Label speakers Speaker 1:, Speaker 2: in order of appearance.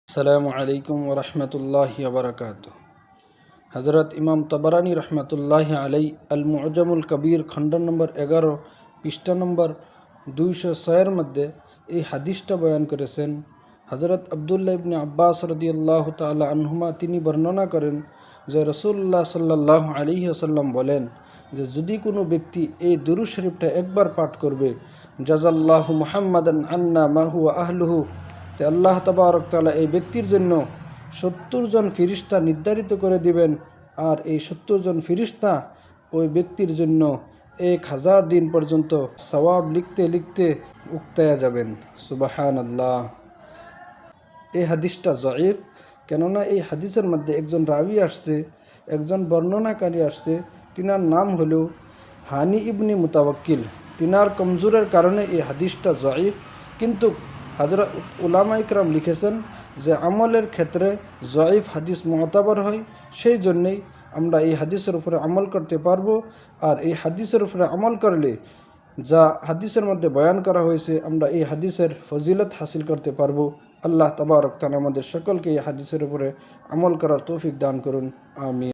Speaker 1: আসসালামু আলাইকুম ওরহমতুল্লাহি ওবরাকাতুহ। হজরত ইমাম তবরানি রহমতুল্লাহি আলাই আল মুআজামুল কবির খণ্ড নম্বর 11 পৃষ্ঠা নম্বর 206 মধ্যে এই হাদিসটা বয়ান করেছেন। হজরত আবদুল্লাহ ইবনে আব্বাস রাদিয়াল্লাহু তাআলা আনহুমা তিনি বর্ণনা করেন যে রাসূলুল্লাহ সাল্লাল্লাহু আলাইহি ওয়াসাল্লাম বলেন যে যদি কোনো ব্যক্তি এই দুরূদ শরীফটা একবার পাঠ করবে, জাযাল্লাহু মুহাম্মাদান আন্না মা হুয়া আহলুহু, তে আল্লাহ তাবারক তাআলা এই ব্যক্তির জন্য 70 জন ফিরিস্তা নির্ধারিত করে দিবেন, আর এই 70 জন ফিরিস্তা ওই ব্যক্তির জন্য 1000 দিন পর্যন্ত সওয়াব লিখতে লিখতে উক্তায়া যাবেন। সুবহানাল্লাহ। এই হাদিসটা জয়ীফ, কেননা এই হাদিসের মধ্যে একজন রাবি আসছে, একজন বর্ণনাকারী আসছে, তিনার নাম হলো হানি ইবনে মুতাওয়াক্কিল। তিনার কমজোরের কারণে এই হাদিসটা জয়ীফ, কিন্তু হযরত উলামা ইকরাম লিখেছেন যে আমলের ক্ষেত্রে জয়ীফ হাদিস মুতাবার হয়, সেই জন্যেই আমরা এই হাদিসের উপরে আমল করতে পারবো। আর এই হাদিসের উপরে আমল করলে যা হাদিসের মধ্যে বয়ান করা হয়েছে, আমরা এই হাদিসের ফজিলত হাসিল করতে পারবো। আল্লাহ তাবারক তাআলা আমাদের সকলকে এই হাদিসের উপরে আমল করার তৌফিক দান করুন। আমিন।